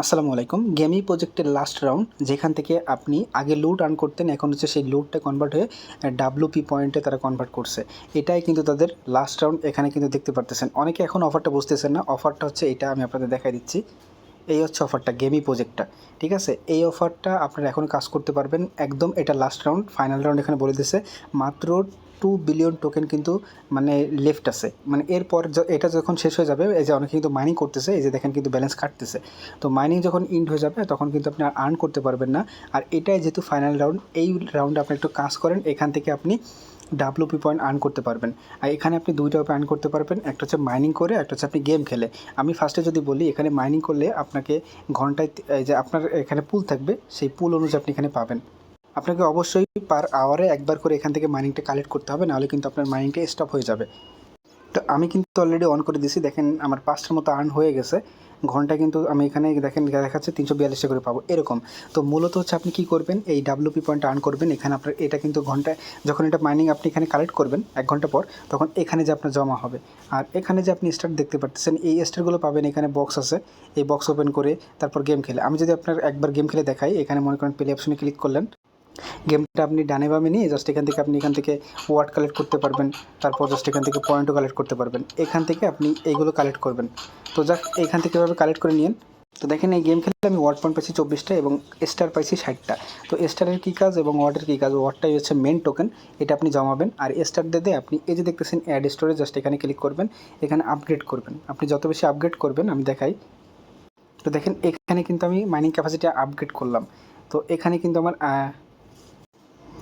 আসসালামু আলাইকুম। গেমি প্রজেক্টের লাস্ট রাউন্ড যেখান থেকে আপনি আগে লুট আর্ন করতেন, এখন হচ্ছে সেই লুটটা কনভার্ট হয়ে ডাব্লুপি পয়েন্টে তারা কনভার্ট করছে। এটাই কিন্তু তাদের লাস্ট রাউন্ড। এখানে কিন্তু দেখতে পারতেছেন অনেকে এখন অফারটা বুঝতেছেন না। অফারটা হচ্ছে এটা, আমি আপনাদের দেখাই দিচ্ছি। এই হচ্ছে অফারটা, গেমি প্রজেক্টটা। ঠিক আছে, এই অফারটা আপনারা এখন কাজ করতে পারবেন একদম। এটা লাস্ট রাউন্ড, ফাইনাল রাউন্ড এখানে বলে দিছে। মাত্র 2 বিলিয়ন টোকেন কিন্তু মানে লেফট আছে। মানে এরপর এটা যখন শেষ হয়ে যাবে, এই যে অনেকে কিন্তু মাইনিং করতেছে, এই যে দেখেন কিন্তু ব্যালেন্স কাটতেছে। তো মাইনিং যখন ইন্ড হয়ে যাবে তখন কিন্তু আপনি আর আর্ন করতে পারবেন না। আর এটাই যেহেতু ফাইনাল রাউন্ড, এই রাউন্ডে আপনি একটু কাজ করেন, এখান থেকে আপনি ডাব্লুপি পয়েন্ট আর্ন করতে পারবেন। আর এখানে আপনি দুইটা উপায় আর্ন করতে পারবেন, একটা হচ্ছে মাইনিং করে, একটা হচ্ছে আপনি গেম খেলে। আমি ফার্স্টে যদি বলি, এখানে মাইনিং করলে আপনাকে ঘন্টায় এই যে আপনার এখানে পুল থাকবে, সেই পুল অনুযায়ী আপনি এখানে পাবেন। আপনাকে অবশ্যই পার আওয়ারে একবার করে এখান থেকে মাইনিংটা কালেক্ট করতে হবে, নাহলে কিন্তু আপনার মাইনিংটা স্টপ হয়ে যাবে। তো আমি কিন্তু অলরেডি অন করে দিয়েছি, দেখেন আমার 5টার মতো আর্ন হয়ে গেছে। ঘন্টায় কিন্তু আমি এখানে দেখেন দেখাচ্ছে 342 করে পাবো এরকম। তো মূলত হচ্ছে আপনি কী করবেন, এই ডাব্লুপি পয়েন্ট আর্ন করবেন। এখানে আপনার এটা কিন্তু ঘন্টায় যখন এটা মাইনিং আপনি এখানে কালেক্ট করবেন 1 ঘন্টা পর, তখন এখানে যে আপনার জমা হবে। আর এখানে যে আপনি স্টার দেখতে পাচ্ছেন, এই স্টারগুলো পাবেন। এখানে বক্স আছে, এই বক্স ওপেন করে তারপর গেম খেলে। আমি যদি আপনার একবার গেম খেলে দেখাই, এখানে মনে করেন প্লে অপশনে ক্লিক করলেন, গেমটা আপনি ডানে বামে নিয়ে জাস্ট এখান থেকে আপনি এখান থেকে ওয়ার্ড কালেক্ট করতে পারবেন। তারপর জাস্ট এখান থেকে পয়েন্টও কালেক্ট করতে পারবেন। এখান থেকে আপনি এইগুলো কালেক্ট করবেন। তো যাক, এখান থেকে এভাবে কালেক্ট করে নিন। তো দেখেন এই গেম খেলে আমি ওয়ার্ড পয়েন্ট পাইছি 24টা এবং স্টার পাইছি 60টা। তো স্টারের কী কাজ এবং ওয়ার্ডের কী কাজ, ওয়ার্ডটাই হচ্ছে মেন টোকেন, এটা আপনি জমাবেন। আর স্টার দিয়ে আপনি এই যে দেখতেছেন অ্যাড স্টোরে, জাস্ট এখানে ক্লিক করবেন, এখানে আপগ্রেড করবেন। আপনি যত বেশি আপগ্রেড করবেন, আমি দেখাই। তো দেখেন এখানে কিন্তু আমি মাইনিং ক্যাপাসিটি আপগ্রেড করলাম। তো এখানে কিন্তু আমার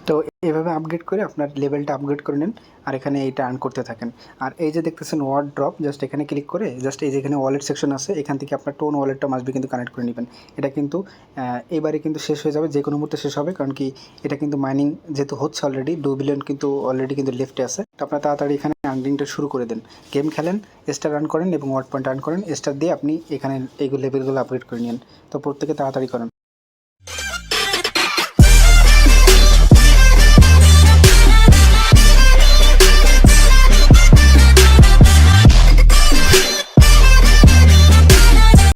তো এভাবে আপগ্রেড করে আপনার লেভেলটা আপগ্রেড করে নেন, আর এখানে এইটা আর্ন করতে থাকেন। আর এই যে দেখতেছেন ওয়ার্ড ড্রপ, জাস্ট এখানে ক্লিক করে জাস্ট এই যে এখানে ওয়ালেট সেকশন আছে, এখান থেকে আপনার টোন ওয়ালেটটা মাসবি কিন্তু কানেক্ট করে নেবেন। এটা কিন্তু এবারে কিন্তু শেষ হয়ে যাবে, যে কোনো মুহূর্তে শেষ হবে, কারণ কি এটা কিন্তু মাইনিং যেহেতু হচ্ছে অলরেডি, 2 বিলিয়ন কিন্তু অলরেডি কিন্তু লেফটে আছে। তো আপনার তাড়াতাড়ি এখানে আর্নিংটা শুরু করে দেন। গেম খেলেন, স্টার রান করেন এবং ওয়ার্ড পয়েন্ট আর্ন করেন। স্টার দিয়ে আপনি এখানে এইগুলো লেভেলগুলো আপগ্রেড করে নিন। তো প্রত্যেকে তাড়াতাড়ি করেন।